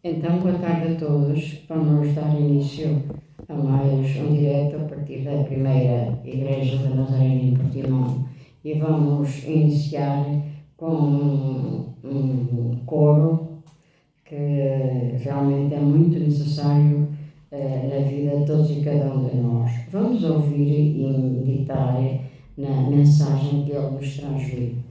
Então, boa tarde a todos. Vamos dar início a mais um direto a partir da primeira Igreja da Nazarena em Portimão. E vamos iniciar com um coro que realmente é muito necessário na vida de todos e cada um de nós. Vamos ouvir e meditar na mensagem que Ele nos transmite.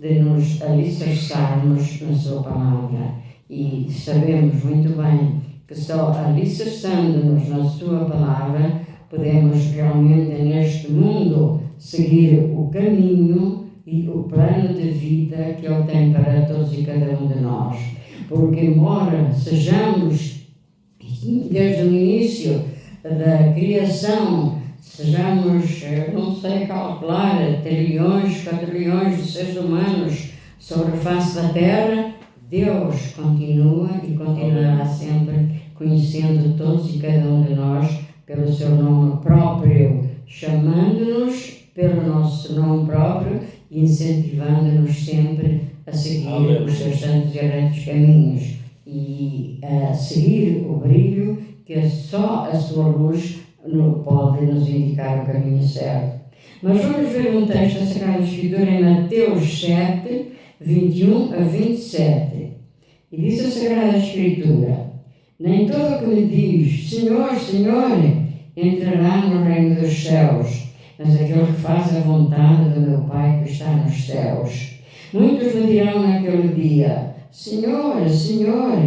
De nos alicerçarmos na sua palavra, e sabemos muito bem que só alicerçando-nos na sua palavra podemos realmente neste mundo seguir o caminho e o plano de vida que Ele tem para todos e cada um de nós, porque embora sejamos desde o início da criação, sejamos, não sei calcular, trilhões, quatrilhões de seres humanos sobre a face da Terra, Deus continua e continuará sempre conhecendo todos e cada um de nós pelo seu nome próprio, chamando-nos pelo nosso nome próprio e incentivando-nos sempre a seguir os seus santos e retos caminhos e a seguir o brilho que só a sua luz pode nos indicar o caminho certo. Mas vamos ver um texto da Sagrada Escritura em Mateus 7, 21 a 27. E diz a Sagrada Escritura: nem todo o que me diz Senhor, Senhor, entrará no reino dos céus, mas aquele que faz a vontade do meu Pai que está nos céus. Muitos me dirão naquele dia: Senhor, Senhor,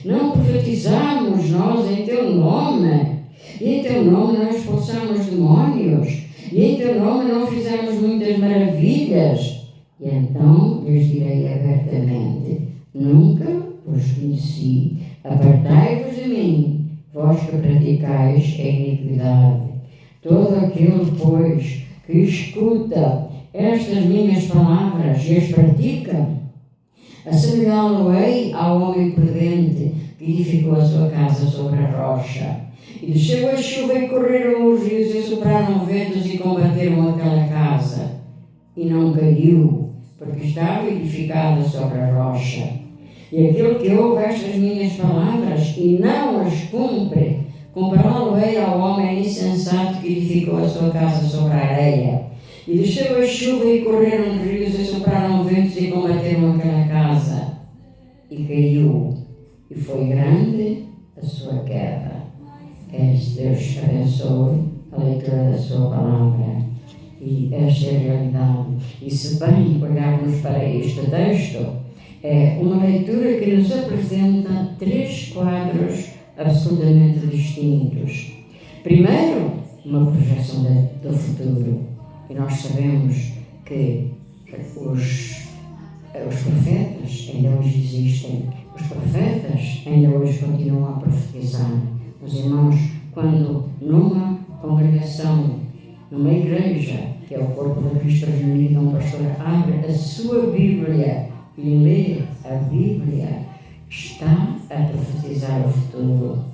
não profetizamos nós em teu nome? E em teu nome não expulsamos demónios? E em teu nome não fizemos muitas maravilhas? E então lhes direi abertamente: nunca vos conheci, apartai-vos de mim, vós que praticais a iniquidade. Todo aquele, pois, que escuta estas minhas palavras e as pratica, assemelhá-lo-ei ao homem prudente que edificou a sua casa sobre a rocha. E desceu a chuva e correram os rios e sopraram ventos e combateram aquela casa. E não caiu, porque estava edificada sobre a rocha. E aquele que ouve estas minhas palavras e não as cumpre, compará-lo-ei ao homem insensato que edificou a sua casa sobre a areia. E desceu a chuva e correram os rios e sopraram ventos e combateram aquela casa. E caiu, e foi grande a sua queda. Deus abençoe a leitura da sua palavra. E esta é a realidade. E se bem olharmos para este texto, é uma leitura que nos apresenta 3 quadros absolutamente distintos. Primeiro, uma projeção do futuro. E nós sabemos que os profetas ainda hoje existem. Os profetas ainda hoje continuam a profetizar. Meus irmãos, quando numa congregação, numa igreja, que é o corpo de Cristo reunido, um pastor abre a sua Bíblia e lê a Bíblia, está a profetizar o futuro.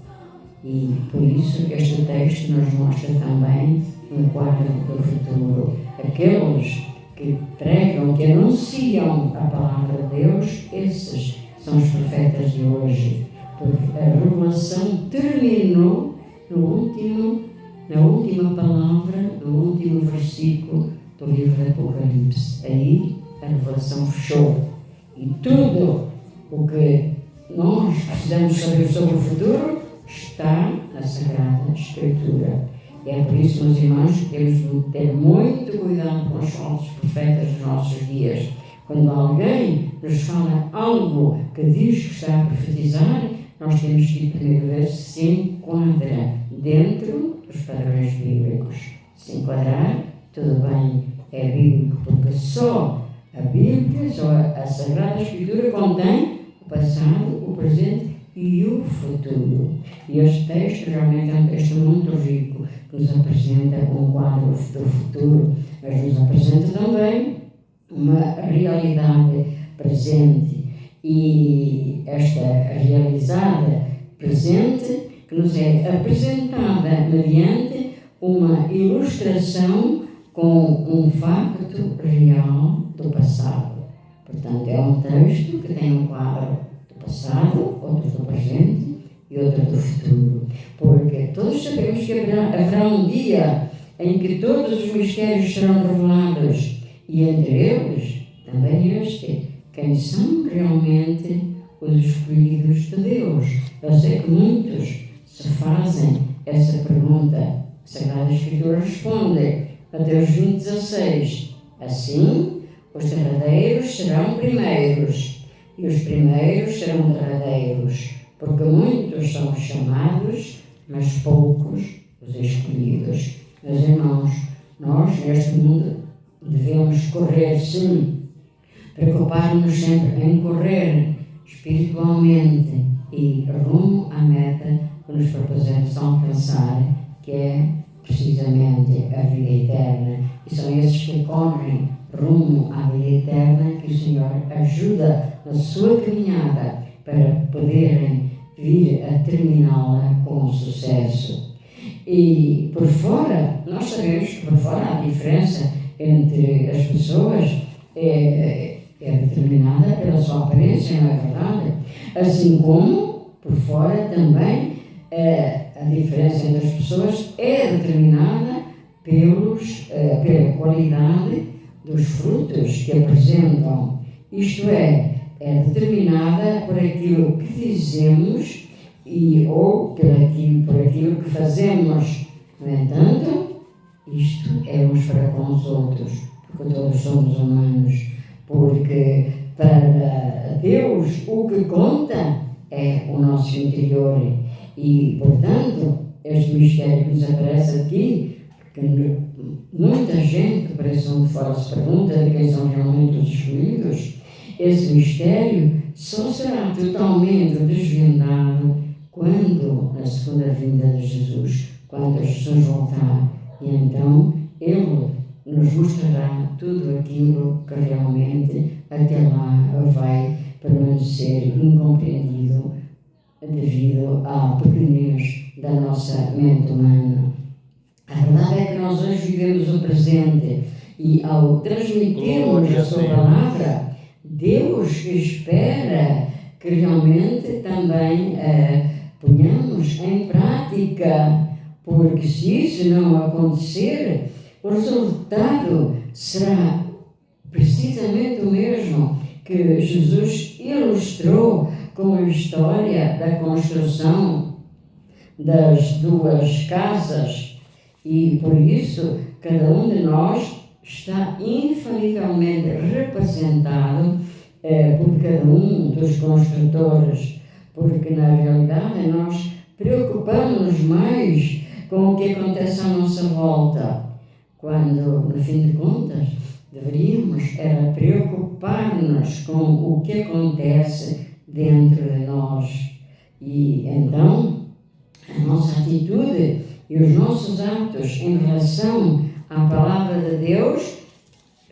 E por isso este texto nos mostra também um quadro do futuro. Aqueles que pregam, que anunciam a palavra de Deus, esses são os profetas de hoje. Porque a revelação terminou na última palavra, no último versículo do livro do Apocalipse. Aí a revelação fechou. E tudo o que nós precisamos saber sobre o futuro está na Sagrada Escritura. E é por isso, meus irmãos, que temos de ter muito cuidado com os falsos profetas dos nossos dias. Quando alguém nos fala algo que diz que está a profetizar, nós temos que ir primeiro ver se enquadra dentro dos padrões bíblicos. Se enquadrar, tudo bem, é bíblico, porque só a Bíblia, só a Sagrada Escritura contém o passado, o presente e o futuro. E este texto realmente é um texto muito rico, que nos apresenta um quadro do futuro, mas nos apresenta também uma realidade presente. E esta realidade presente que nos é apresentada mediante uma ilustração com um facto real do passado. Portanto, é um texto que tem um quadro do passado, outro do presente e outro do futuro. Porque todos sabemos que haverá um dia em que todos os mistérios serão revelados, e entre eles também este: quem são realmente os escolhidos de Deus? Eu sei que muitos se fazem essa pergunta. A Sagrada Escritura responde, Mateus 20:16: assim, os derradeiros serão primeiros, e os primeiros serão derradeiros, porque muitos são os chamados, mas poucos os escolhidos. Meus irmãos, nós neste mundo devemos correr, sim, preocupar-nos sempre em correr espiritualmente e rumo à meta que nos propusemos alcançar, que é precisamente a vida eterna. E são esses que correm rumo à vida eterna que o Senhor ajuda na sua caminhada para poderem vir a terminá-la com sucesso. E por fora, nós sabemos que por fora a diferença entre as pessoas é determinada pela sua aparência, não é verdade? Assim como por fora também a diferença entre as pessoas é determinada pela qualidade dos frutos que apresentam. Isto é determinada por aquilo que dizemos ou por aquilo que fazemos. No entanto, isto é uns para com os outros, porque todos somos humanos. Porque para Deus o que conta é o nosso interior. E, portanto, este mistério que nos aparece aqui, que muita gente, por isso onde fora se pergunta de quem são realmente os escolhidos, esse mistério só será totalmente desvendado quando, na segunda vinda de Jesus, quando Jesus voltar, e então Ele nos mostrará tudo aquilo que realmente até lá vai permanecer incompreendido devido à pequenez da nossa mente humana. A verdade é que nós hoje vivemos o presente e ao transmitirmos a sua palavra, Deus espera que realmente também ponhamos em prática, porque se isso não acontecer, o resultado será precisamente o mesmo que Jesus ilustrou com a história da construção das duas casas, e por isso cada um de nós está infalivelmente representado por cada um dos construtores, porque na realidade nós preocupamos mais com o que acontece à nossa volta, quando, no fim de contas, deveríamos era preocupar-nos com o que acontece dentro de nós. E então, a nossa atitude e os nossos atos em relação à palavra de Deus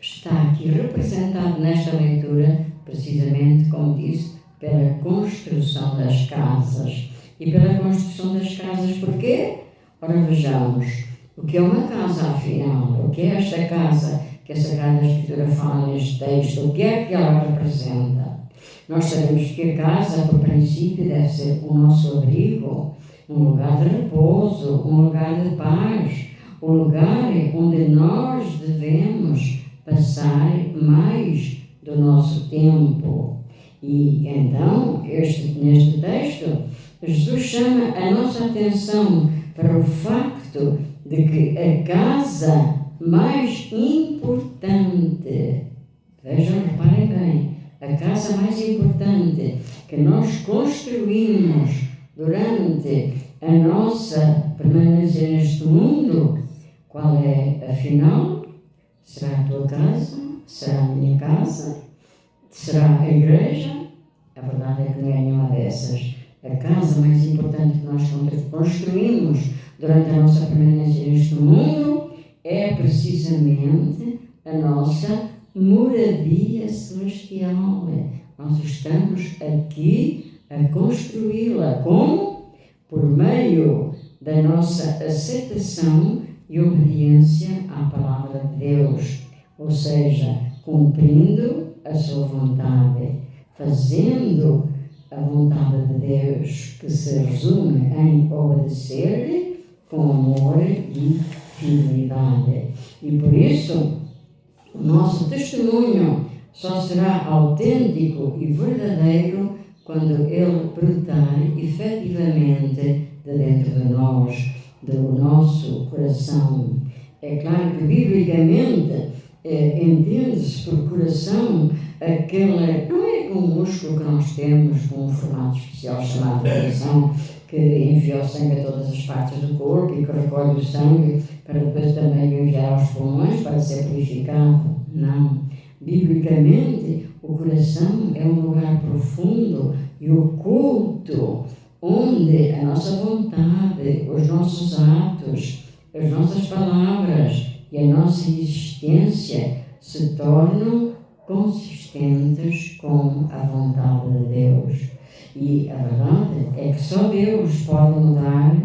está aqui representado nesta leitura, precisamente, como disse, pela construção das casas. E pela construção das casas, porquê? Ora, vejamos, o que é uma casa, afinal? O que é esta casa que a Sagrada Escritura fala neste texto? O que é que ela representa? Nós sabemos que a casa, por princípio, deve ser o nosso abrigo, um lugar de repouso, um lugar de paz, um lugar onde nós devemos passar mais do nosso tempo. E então, neste texto, Jesus chama a nossa atenção para o facto de que a casa mais importante, vejam, reparem bem, a casa mais importante que nós construímos durante a nossa permanência neste mundo, qual é, afinal? Será a tua casa? Será a minha casa? Será a igreja? A verdade é que não é nenhuma dessas. A casa mais importante que nós construímos durante a nossa permanência neste mundo é precisamente a nossa moradia celestial. Nós estamos aqui a construí-la. Como? Por meio da nossa aceitação e obediência à palavra de Deus, ou seja, cumprindo a sua vontade, fazendo a vontade de Deus, que se resume em obedecer-lhe com amor e fidelidade. E por isso, o nosso testemunho só será autêntico e verdadeiro quando ele brotar efetivamente de dentro de nós, do nosso coração. É claro que, biblicamente, entende-se por coração aquele, não é um músculo que nós temos com um formato especial chamado coração, que envia o sangue a todas as partes do corpo e que recolhe o sangue para depois também enviar aos pulmões para ser purificado. Não. Biblicamente, o coração é um lugar profundo e oculto, onde a nossa vontade, os nossos atos, as nossas palavras e a nossa existência se tornam consistentes com a vontade de Deus. E a verdade é que só Deus pode mudar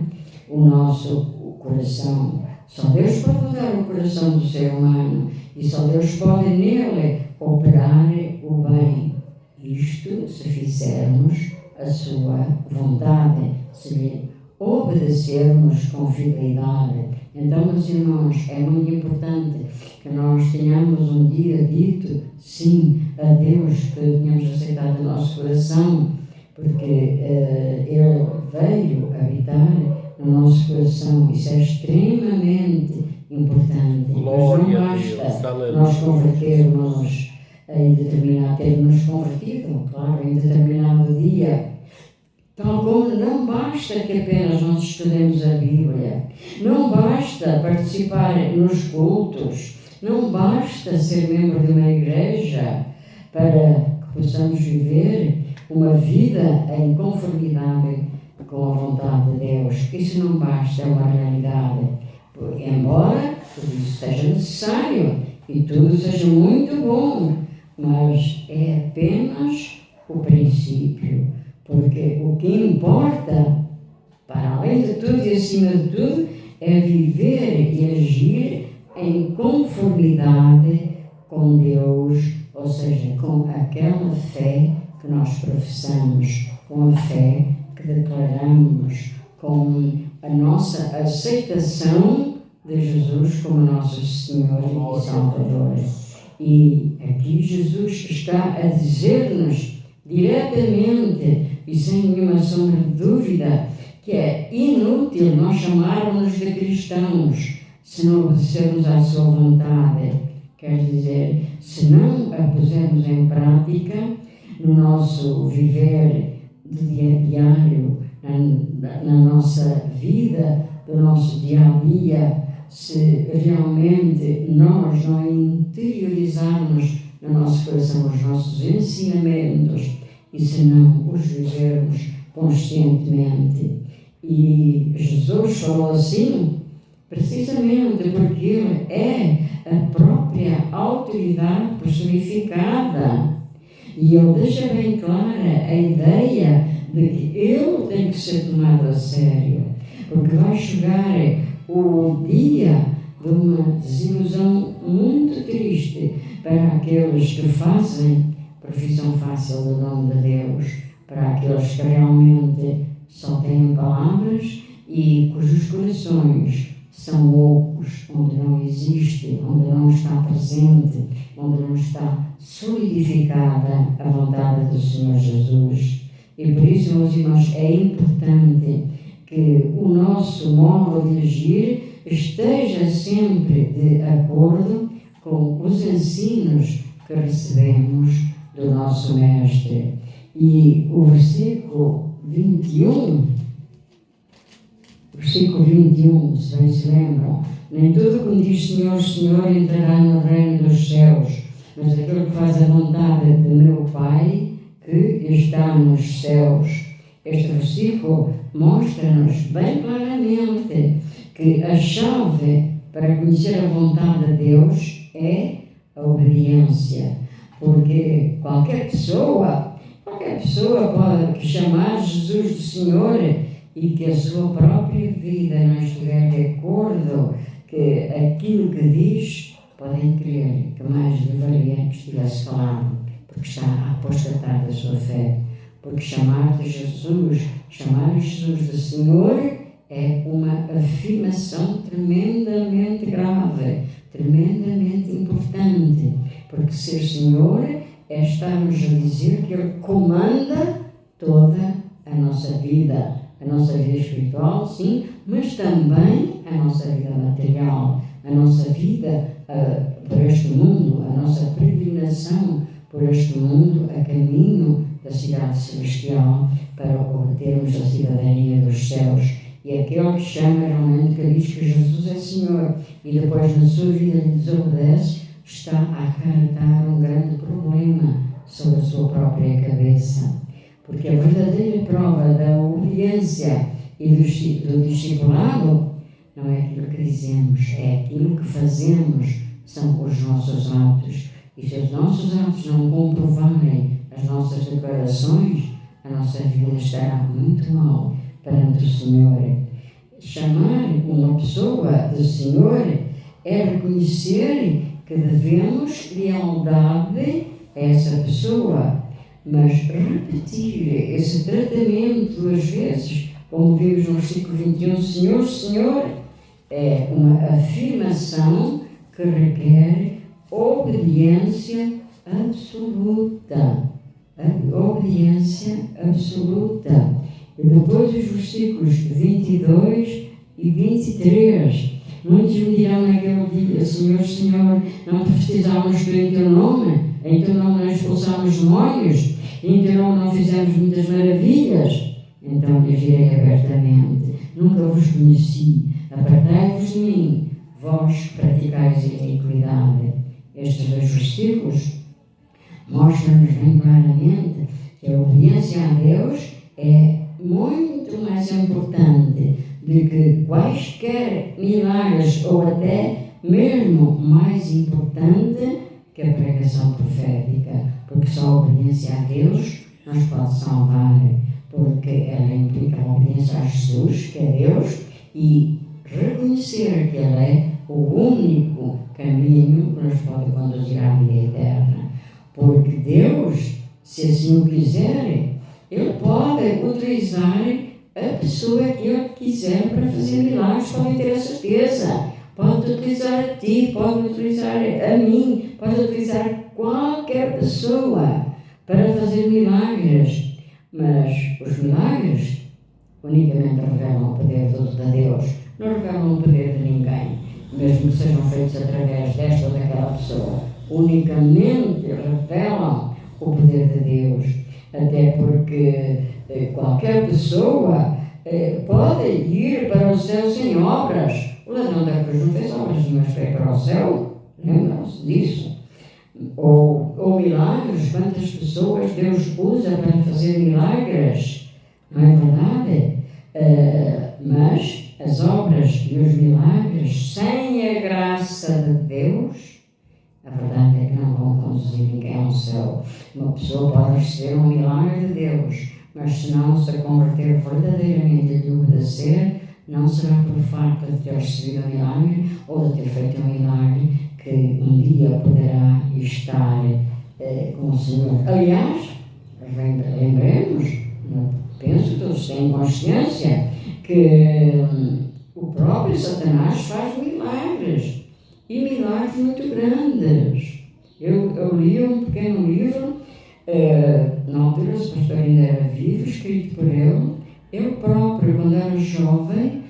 o nosso coração. Só Deus pode mudar o coração do ser humano e só Deus pode nele operar o bem. Isto se fizermos a sua vontade, se lhe obedecermos com fidelidade. Então, meus irmãos, é muito importante que nós tenhamos um dia dito sim a Deus, que tenhamos aceitado o nosso coração, porque Ele veio habitar no nosso coração. Isso é extremamente importante. Mas não basta nós convertermos em determinado, termos convertido, claro, em determinado dia, Tal como não basta que apenas nós estudemos a Bíblia, não basta participar nos cultos, não basta ser membro de uma igreja para que possamos viver uma vida em conformidade com a vontade de Deus. Isso não basta, é uma realidade. Embora tudo isso seja necessário e tudo seja muito bom, mas é apenas o princípio. Porque o que importa, para além de tudo e acima de tudo, é viver e agir em conformidade com Deus, ou seja, com aquela fé que nós professamos, com a fé que declaramos, com a nossa aceitação de Jesus como nosso Senhor e Salvador. E aqui Jesus está a dizer-nos diretamente e sem nenhuma sombra de dúvida que é inútil nós chamarmos de cristãos se não obedecermos à sua vontade. Quer dizer, se não a pusermos em prática no nosso viver de dia a diário, na nossa vida, do nosso dia a dia, se realmente nós não interiorizarmos no nosso coração os nossos ensinamentos e se não os vivermos conscientemente. E Jesus falou assim, precisamente porque Ele é a própria autoridade personificada. E Ele deixa bem clara a ideia de que Ele tem que ser tomado a sério, porque vai chegar o dia de uma desilusão muito triste para aqueles que fazem profissão fácil do nome de Deus, para aqueles que realmente só têm palavras e cujos corações são loucos, onde não existe, onde não está presente, onde não está solidificada a vontade do Senhor Jesus. E por isso, meus irmãos, é importante que o nosso modo de agir esteja sempre de acordo com os ensinos que recebemos do nosso Mestre. E o versículo 21, se bem se lembram, nem tudo como diz Senhor, Senhor entrará no reino dos céus, mas aquele que faz a vontade de meu Pai que está nos céus. Este versículo mostra-nos bem claramente que a chave para conhecer a vontade de Deus é a obediência, porque qualquer pessoa pode chamar Jesus de Senhor e que a sua própria vida não estiver de acordo que aquilo que diz, podem crer que mais deveria que estivesse falado, porque está a apostatar da sua fé. Porque chamar Jesus de Senhor é uma afirmação tremendamente grave, tremendamente importante, porque ser Senhor é estarmos a dizer que Ele comanda toda a nossa vida espiritual, sim, mas também a nossa vida material, a nossa vida por este mundo, a nossa peregrinação por este mundo a caminho da cidade celestial para obtermos a cidadania dos céus. E aquele que chama realmente, que diz que Jesus é Senhor e depois na sua vida lhe desobedece, está a acarretar um grande problema sobre a sua própria cabeça. Porque a verdadeira prova da obediência e do discipulado não é aquilo que dizemos, é aquilo que fazemos, são os nossos atos. E se os nossos atos não comprovarem as nossas declarações, a nossa vida estará muito mal perante o Senhor. Chamar uma pessoa de Senhor é reconhecer que devemos lealdade a essa pessoa, mas repetir esse tratamento duas vezes, como vimos no versículo 21, Senhor, Senhor, é uma afirmação que requer obediência absoluta. Obediência absoluta. E depois os versículos 22 e 23. Muitos me dirão naquele dia, Senhor, Senhor, não profetizamos em teu nome? Em teu nome não expulsamos demónios? Em teu nome não fizemos muitas maravilhas? então lhes direi abertamente: nunca vos conheci, apartai-vos de mim, vós que praticais a iniquidade. Estes dois versículos mostram-nos bem claramente que a obediência a Deus é muito mais importante do que quaisquer milagres, ou até mesmo mais importante que a pregação profética, porque só a obediência a Deus nos pode salvar, porque ela implica a obediência a Jesus, que é Deus, e reconhecer que Ele é o único caminho que nos pode conduzir à vida eterna. Porque Deus, se assim o quiser, Ele pode utilizar a pessoa que Ele quiser para fazer milagres, pode ter a certeza. Pode utilizar a ti, pode utilizar a mim, pode utilizar qualquer pessoa para fazer milagres. Mas os milagres unicamente revelam o poder de Deus, não revelam o poder de ninguém, mesmo que sejam feitos através desta ou daquela pessoa. Unicamente revelam o poder de Deus, até porque qualquer pessoa pode ir para o céu sem obras. O ladrão da cruz não fez obras nenhumas para ir para o céu, lembram-se disso? Ou milagres, quantas pessoas Deus usa para fazer milagres, não é verdade? Mas as obras e os milagres sem a graça de Deus, a verdade é que não vão conduzir ninguém ao céu. Uma pessoa pode receber um milagre de Deus, mas se não se converter verdadeiramente e lhe obedecer, não será por falta de ter recebido um milagre ou de ter feito um milagre que um dia poderá estar com o Senhor. Aliás, lembremos, penso que todos têm consciência que o próprio Satanás faz milagres, e milagres muito grandes. Eu li um pequeno livro, na altura o pastor ainda era vivo, escrito por ele. Eu próprio, quando era jovem,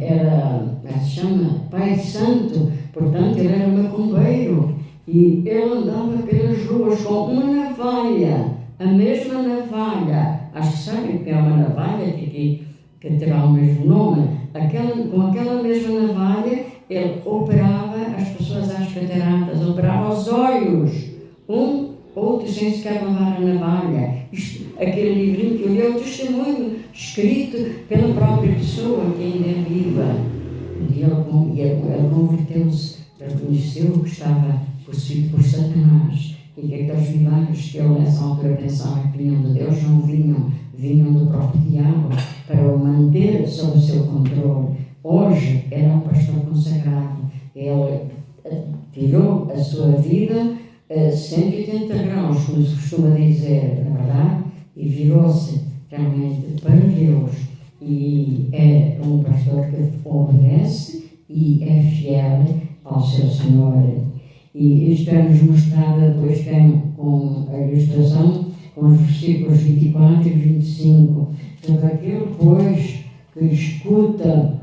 era, se chama Pai Santo, portanto ele era macumbeiro, e ele andava pelas ruas com uma navalha, a mesma navalha, acho que sabem que é uma navalha que terá o mesmo nome, com aquela mesma navalha ele operava as pessoas às cataratas, operava os olhos, outro sem sequer levar a navalha. Aquele livrinho que eu li é o testemunho escrito pela própria pessoa que ainda é viva. E ele converteu-se, reconheceu que estava possuído por Satanás e que aqueles milagres que ele nessa altura pensava que vinham de Deus não vinham do próprio diabo para o manter sob o seu controle. Hoje era um pastor consagrado. Ele virou a sua vida 180 graus, como se costuma dizer, na verdade, e virou-se realmente para Deus. E é um pastor que obedece e é fiel ao seu Senhor. E isto é-nos mostrado depois com a ilustração, com os versículos 24 e 25. Todo aquele, pois, que escuta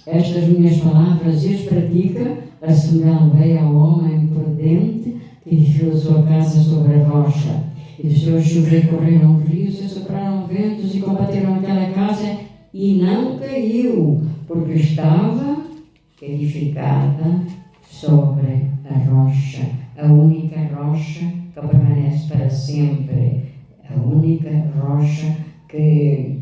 estas minhas palavras e as pratica, assemelhá-lo-ei ao homem prudente que edificou a sua casa sobre a rocha. E dos seus chover correram rios, e sopraram ventos e combateram aquela casa, e não caiu, porque estava edificada sobre a rocha, a única rocha que permanece para sempre, a única rocha que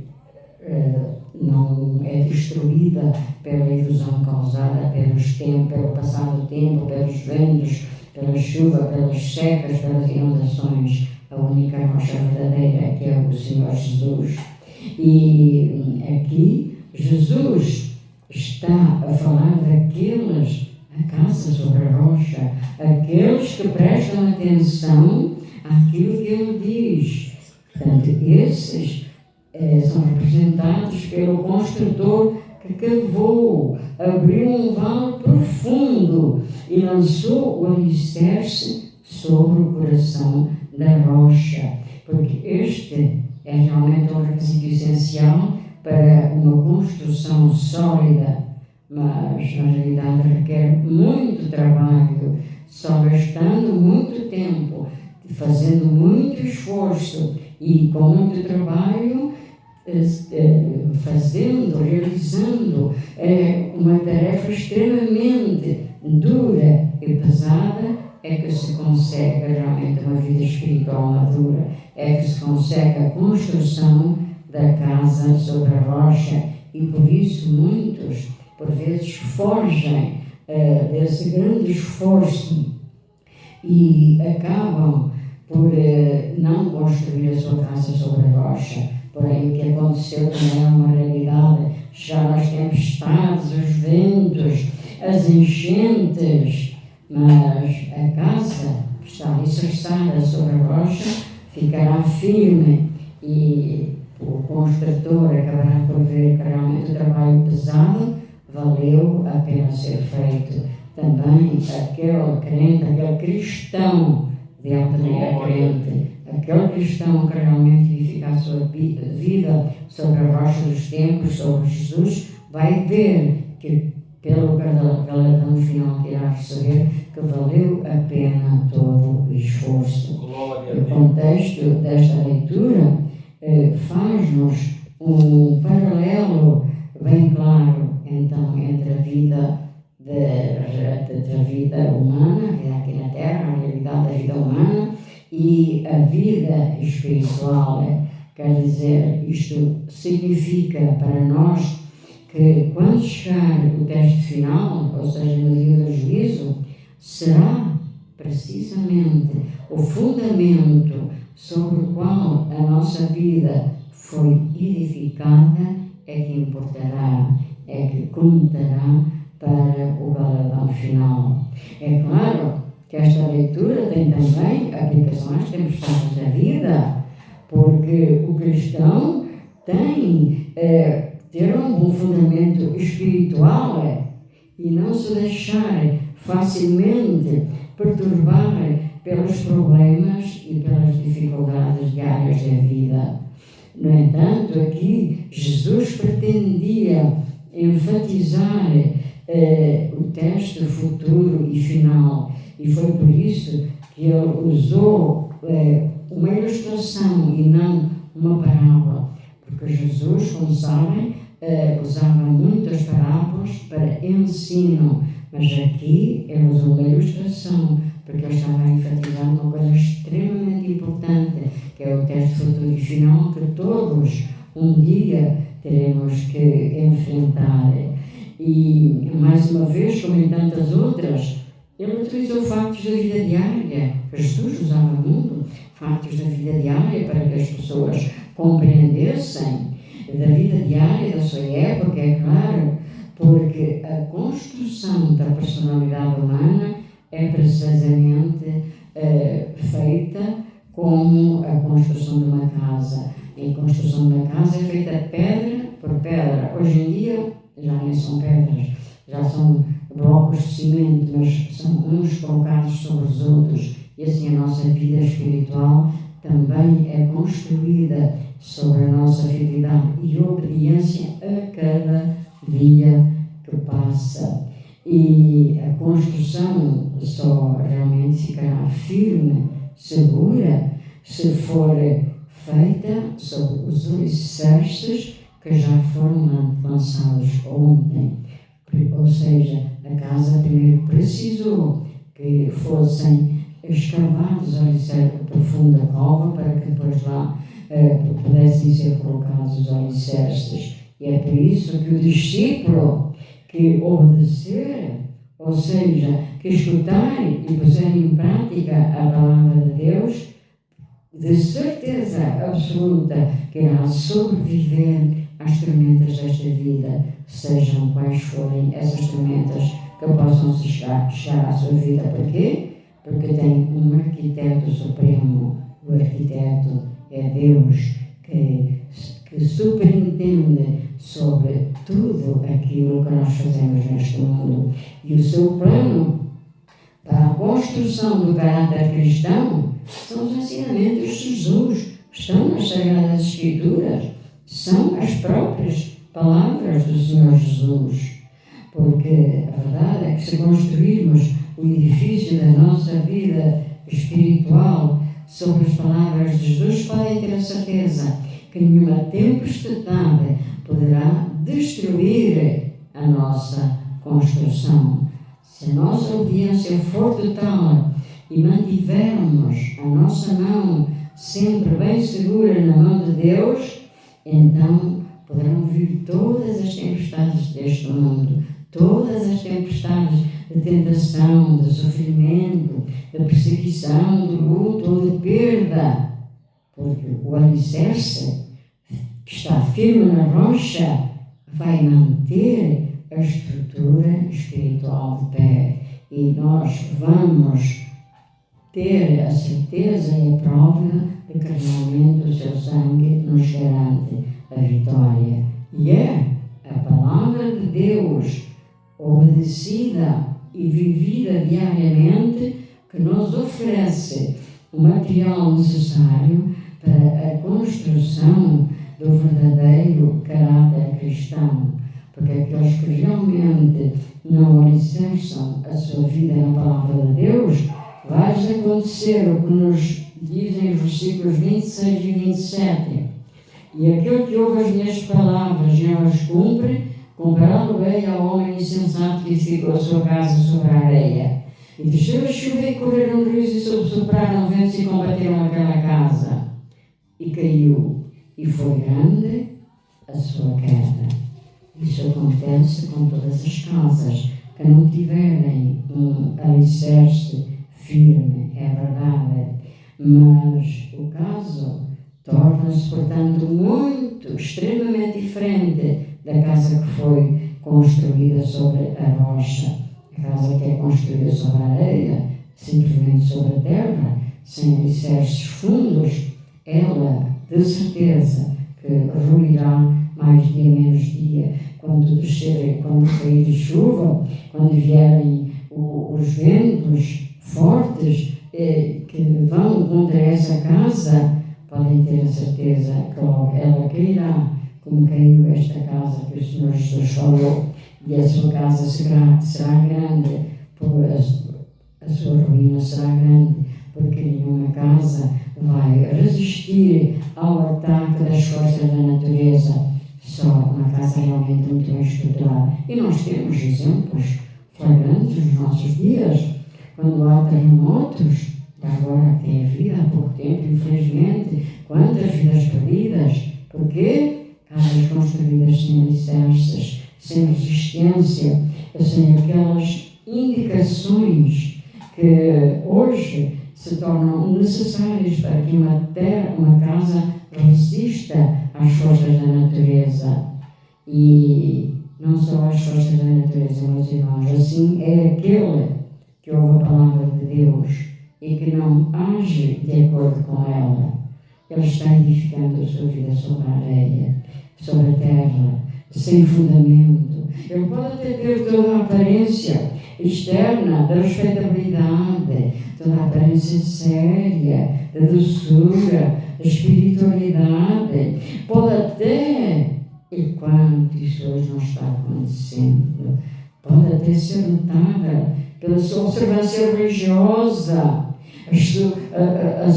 não é destruída pela erosão causada pelos tempos, pelo passado tempo, pelos ventos, pela chuva, pelas secas, pelas inundações. A única rocha verdadeira, que é o Senhor Jesus. E aqui Jesus está a falar daqueles, a casa sobre a rocha, aqueles que prestam atenção àquilo que ele diz. Portanto, esses são representados pelo construtor que cavou, abriu um vale profundo e lançou o alicerce sobre o coração da rocha, porque este é realmente um requisito essencial para uma construção sólida, mas na realidade requer muito trabalho, só gastando muito tempo, fazendo muito esforço e com muito trabalho, realizando uma tarefa extremamente dura e pesada, é que se consegue realmente uma vida espiritual madura, é que se consegue a construção da casa sobre a rocha, e por isso muitos, por vezes, fogem desse grande esforço e acabam por não construir a sua casa sobre a rocha. Porém, o que aconteceu também é uma realidade. Já as tempestades, os ventos, as enchentes, mas a casa que está alicerçada sobre a rocha ficará firme, e o construtor acabará por ver que realmente o trabalho pesado valeu a pena ser feito. Também aquele crente, aquele cristão de altaneira crente, aquele cristão que realmente edifica a sua vida sobre a rocha dos tempos, sobre Jesus, vai ver que pelo galardão final que irá receber, que valeu a pena todo o esforço. O contexto desta leitura faz-nos um paralelo bem claro, então, entre a vida da vida humana, aqui na Terra, a realidade da vida humana, e a vida espiritual. Quer dizer, isto significa para nós que quando chegar o teste final, ou seja, no dia do juízo, será precisamente o fundamento sobre o qual a nossa vida foi edificada é que importará, é que contará para o galardão final. É claro que esta leitura tem também aplicação às tempestades da vida, porque o cristão tem ter um bom fundamento espiritual e não se deixar facilmente perturbar pelos problemas e pelas dificuldades diárias da vida. No entanto, aqui Jesus pretendia enfatizar o teste futuro e final, e foi por isso que ele usou uma ilustração e não uma parábola, porque Jesus, como sabem, usava muitas parábolas para ensino, mas aqui ele usou uma ilustração, porque ele estava a enfatizar uma coisa extremamente importante, que é o teste futuro e final, que todos um dia teremos que enfrentar. E, mais uma vez, como em tantas outras, ele utilizou factos da vida diária. Jesus usava muito factos da vida diária para que as pessoas compreendessem da vida diária da sua época, é claro, porque a construção da personalidade humana é precisamente feita como a construção de uma casa. E a construção de uma casa é feita pedra por pedra. Hoje em dia já nem são pedras, já são blocos de cimento, mas são uns colocados sobre os outros. E assim a nossa vida espiritual também é construída sobre a nossa fidelidade e obediência a cada dia que passa. E a construção só realmente ficará firme, segura, se for feita sobre os alicerces que já foram lançados ontem. Ou seja, a casa primeiro precisou que fossem escavados alicerces, profunda cova, para que depois lá pudessem ser colocados os alicerces. E é por isso que o discípulo que obedecer, ou seja, que escutar e puser em prática a palavra de Deus, de certeza absoluta que irá sobreviver às tormentas desta vida, sejam quais forem essas tormentas que possam chegar à sua vida. Por quê? Porque tem um arquiteto supremo. O arquiteto é Deus, que superintende sobre tudo aquilo que nós fazemos neste mundo. E o seu plano para a construção do caráter cristão são os ensinamentos de Jesus, estão nas Sagradas Escrituras, são as próprias palavras do Senhor Jesus. Porque a verdade é que se construirmos o edifício da nossa vida espiritual sobre as palavras de Jesus, podem ter a certeza que nenhuma tempestade poderá destruir a nossa construção. Se a nossa obediência for total e mantivermos a nossa mão sempre bem segura na mão de Deus, então poderão vir todas as tempestades deste mundo, todas as tempestades de tentação, de sofrimento, de perseguição, de luto ou de perda, porque o alicerce que está firme na rocha vai manter a estrutura espiritual de pé, e nós vamos ter a certeza e a prova de que realmente o seu sangue nos garante a vitória. E é a palavra de Deus obedecida e vivida diariamente que nos oferece o material necessário para a construção do verdadeiro caráter cristão. Porque aqueles que realmente não alicerçam a sua vida na palavra de Deus, vai acontecer o que nos dizem os versículos 26 e 27. E aquele que ouve as minhas palavras e não as cumpre, compará-lo-ei ao homem insensato que edificou a sua casa sobre a areia. E desceu a chuva e correram rios e sopraram ventos e combateram aquela casa. E caiu, e foi grande a sua queda. Isso acontece com todas as casas que não tiverem um alicerce firme, é verdade. Mas o caso torna-se, portanto, extremamente diferente da casa que foi construída sobre a rocha. A casa que é construída sobre a areia, simplesmente sobre a terra, sem alicerces fundos, ela, de certeza, que ruirá mais dia menos dia, quando cair chuva, quando vierem os ventos fortes que vão contra essa casa, podem ter a certeza que logo ela cairá, como caiu esta casa que o Senhor Jesus falou, e a sua casa será grande, a sua ruína será grande, porque nenhuma casa vai resistir ao ataque das forças da natureza, só uma casa realmente muito bem estruturada. E nós temos exemplos flagrantes nos nossos dias, quando há terremotos, agora tem havido há pouco tempo, infelizmente, quantas vidas perdidas. Porquê? Casas construídas sem alicerces, sem resistência, sem aquelas indicações que hoje se tornam necessárias para que uma casa resista às forças da natureza. E não só às forças da natureza, meus irmãos, assim é aquele que ouve a palavra de Deus e que não age de acordo com ela. Ele está edificando a sua vida sobre a areia, sobre a terra, sem fundamento. Ele pode até ter toda a aparência externa da respeitabilidade, toda a aparência séria, da doçura, da espiritualidade. Pode até, e quanto isso hoje não está acontecendo, pode até ser notável pela sua observância religiosa, as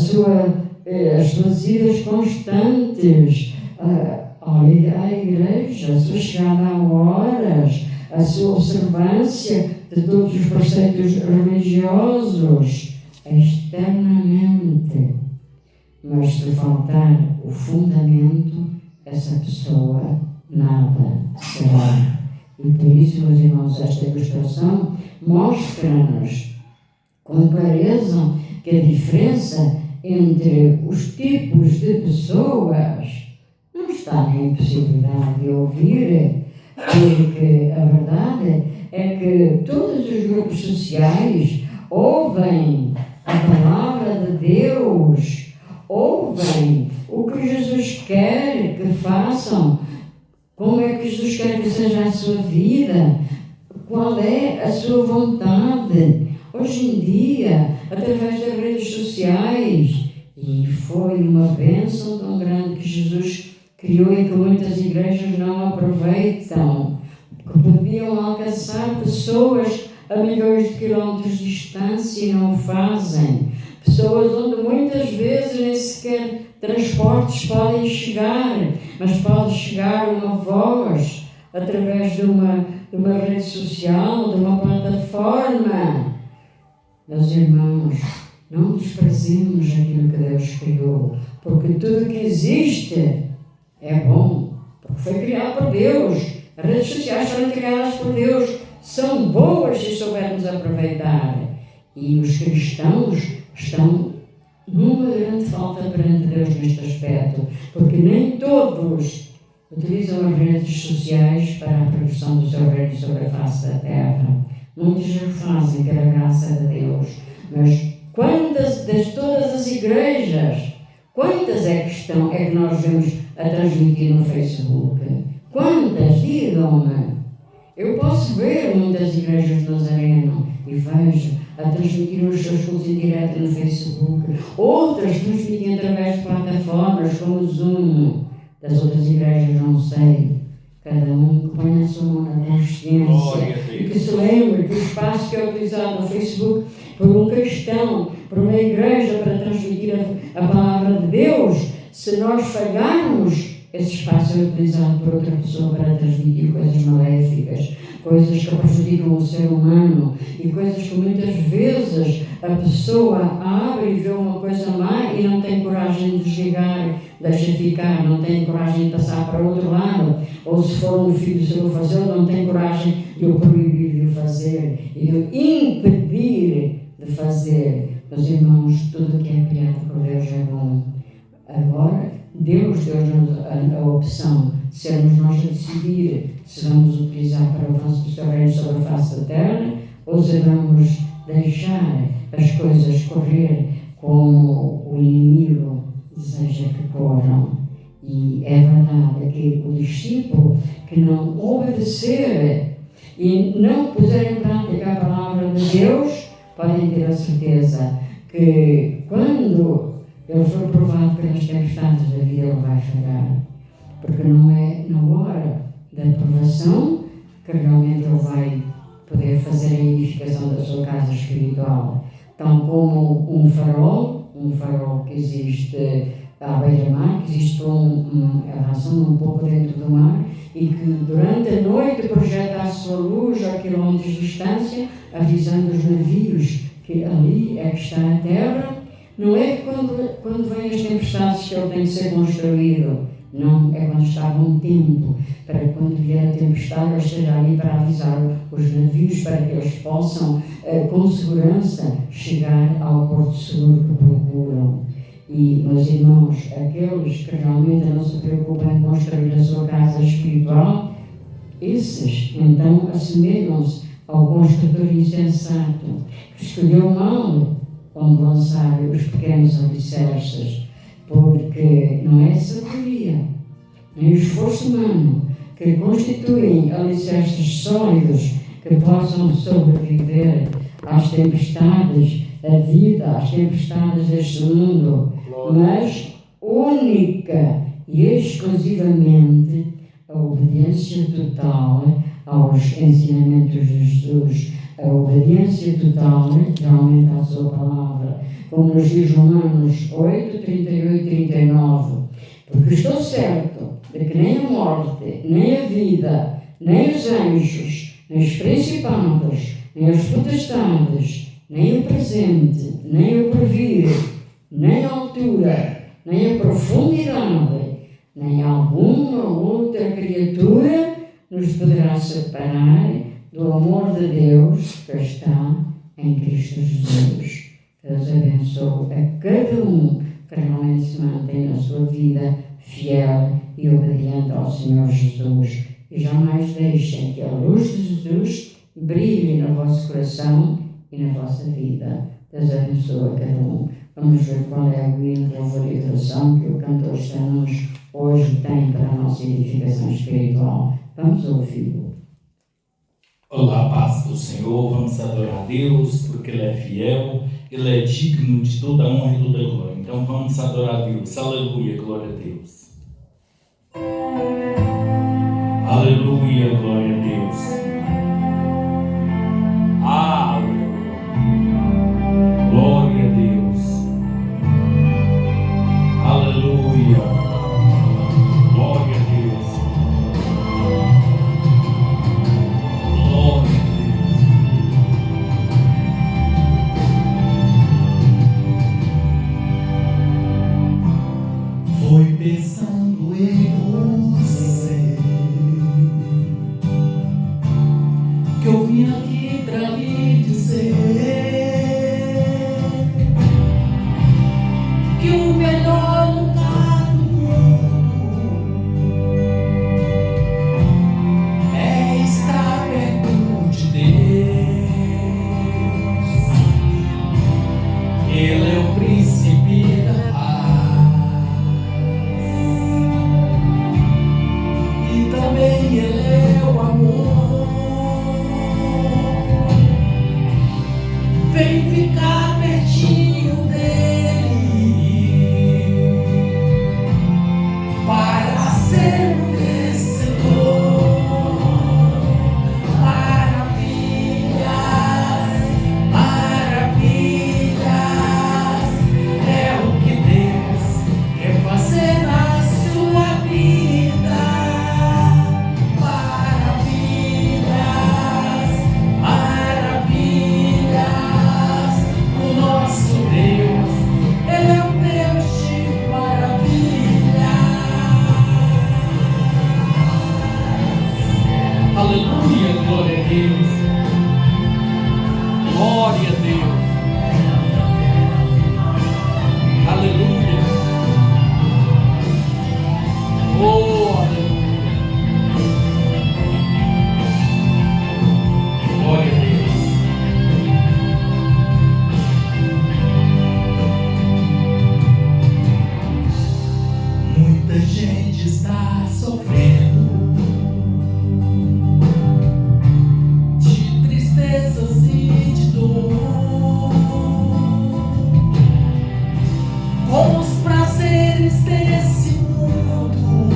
suas idas constantes à igreja, a sua chegada a horas, a sua observância de todos os preceitos religiosos, externamente. Mas se faltar o fundamento, essa pessoa nada será. E por isso, meus irmãos, esta ilustração mostra-nos com clareza que a diferença entre os tipos de pessoas não está na impossibilidade de ouvir, porque a verdade é que todos os grupos sociais ouvem a palavra de Deus, ouvem o que Jesus quer que façam, como é que Jesus quer que seja a sua vida, qual é a sua vontade. Hoje em dia, através das redes sociais, e foi uma bênção tão grande que Jesus criou e que muitas igrejas não aproveitam, que podiam alcançar pessoas a milhões de quilómetros de distância e não o fazem. Pessoas onde muitas vezes transportes podem chegar, mas pode chegar uma voz através de uma rede social, de uma plataforma. Meus irmãos, não desprezemos aquilo que Deus criou, porque tudo que existe é bom, porque foi criado por Deus. As redes sociais foram criadas por Deus, são boas se soubermos aproveitar. E os cristãos estão numa grande falta perante Deus neste aspecto, porque nem todos utilizam as redes sociais para a produção do seu reino sobre a face da terra. Muitos o fazem pela graça de Deus, mas quantas de todas as igrejas, quantas é que nós vemos a transmitir no Facebook? Quantas? Digam-me. Eu posso ver muitas igrejas de Nazareno e vejo a transmitir os seus cultos em direto no Facebook. Outras transmitem através de plataformas como o Zoom. Das outras igrejas não sei. Cada um que põe a sua mão na consciência e que se lembre que o espaço que é utilizado no Facebook por um cristão, por uma igreja para transmitir a palavra de Deus, se nós falharmos, esse espaço é utilizado por outra pessoa para transmitir coisas maléficas, coisas que prejudicam o ser humano e coisas que muitas vezes a pessoa abre e vê uma coisa má e não tem coragem de desligar, deixa ficar, não tem coragem de passar para o outro lado, ou se for um filho seu a fazer, não tem coragem de o proibir de o fazer e de o impedir de fazer. Meus irmãos, tudo que é criado por Deus é bom. Agora, Deus deu-nos a opção de sermos nós a decidir se vamos utilizar para o avanço do seu reino sobre a face da terra ou se vamos deixar as coisas correr como o inimigo deseja que corram. E é verdade que o discípulo que não obedecer e não puser em prática a palavra de Deus, podem ter a certeza que quando ele for provado pelas tempestades da vida, ele vai falhar. Porque não é na hora da provação que realmente ele vai poder fazer a edificação da sua casa espiritual. Tal como um farol que existe à beira-mar, que existe a ração um pouco dentro do mar e que durante a noite projeta a sua luz a quilómetros de distância, avisando os navios que ali é que está a terra. Não é que quando vêm as tempestades que ele tem que ser construído. Não, é quando está bom tempo, para que quando vier a tempestade ele esteja ali para avisar os navios, para que eles possam, com segurança, chegar ao porto seguro que procuram. E, meus irmãos, aqueles que realmente não se preocupam em construir a sua casa espiritual, esses, então, assemelham-se ao construtor insensato, que escolheu mal onde lançar os pequenos alicerces, porque não é sabedoria, nem o esforço humano que constituem alicerces sólidos que possam sobreviver às tempestades da vida, às tempestades deste mundo, mas única e exclusivamente a obediência total aos ensinamentos de Jesus, a obediência total realmente à sua palavra, como nos diz Romanos 8, 38 e 39. Porque estou certo de que nem a morte, nem a vida, nem os anjos, nem os principados, nem as potestades, nem o presente, nem o porvir, nem a altura, nem a profundidade, nem alguma outra criatura nos poderá separar do amor de Deus que está em Cristo Jesus. Deus abençoe a cada um que realmente se mantém na sua vida fiel e obediente ao Senhor Jesus. E jamais deixem que a luz de Jesus brilhe no vosso coração e na vossa vida. Deus abençoe a cada um. Vamos ver qual é o hino de louvor e adoração que o cantor Santos hoje tem para a nossa edificação espiritual. Vamos ouvi-lo. Olá, paz do Senhor, vamos adorar a Deus, porque Ele é fiel, Ele é digno de toda honra e toda glória. Então vamos adorar a Deus, aleluia, glória a Deus. Aleluia, glória a Deus. Aleluia, glória a Deus. Aleluia. pensando em você, que eu vim aqui pra lhe dizer que o melhor lugar do mundo é estar perto de Deus. Ele é o príncipe da paz e também Ele é o amor. Vem ficar pertinho dele para ser um vencedor. Maravilhas, maravilhas, é o que Deus quer fazer na sua vida. Maravilhas, maravilhas, o nosso Deus, Ele é um Deus de maravilha. Aleluia, glória a Deus. Glória a Deus. Aleluia. Oh, aleluia. Glória a Deus. Muita gente está sofrendo de tristezas e de dor, com os prazeres desse mundo.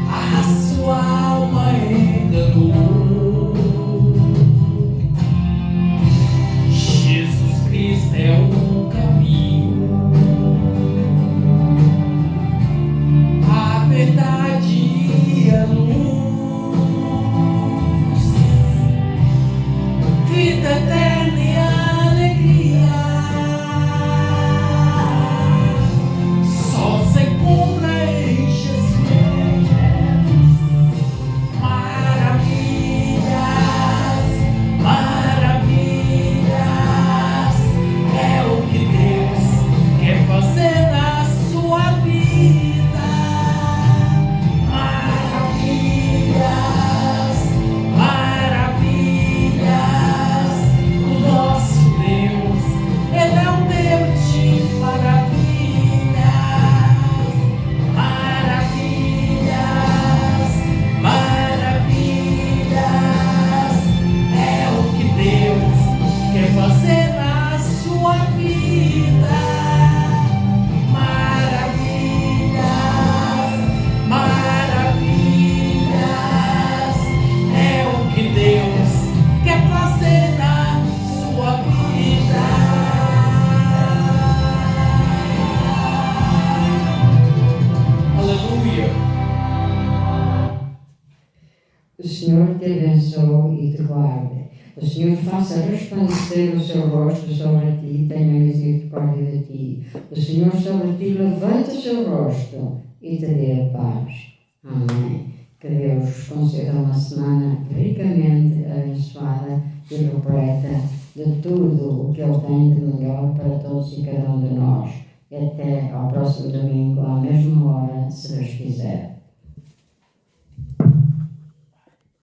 A sua alma enganou. Jesus Cristo é o caminho, a verdade e a luz, vida eterna e alegria. Só se encontra em Jesus. Maravilhas, maravilhas, é o que Deus quer fazer na sua vida. Maravilhas, maravilhas, o nosso Deus, Ele é um Deus de maravilhas. Maravilhas, maravilhas, é o que Deus quer fazer na sua vida. Maravilhas, maravilhas, é o que Deus quer fazer na sua vida. Aleluia. O Senhor te abençoe e te guarde. O Senhor faça resplandecer o seu rosto sobre ti e tenha misericórdia de ti. O Senhor sobre ti levante o seu rosto e te dê a paz. Amém. Que Deus vos conceda uma semana ricamente abençoada e repleta de tudo o que Ele tem de melhor para todos e cada um de nós. E até ao próximo domingo, à mesma hora, se Deus quiser.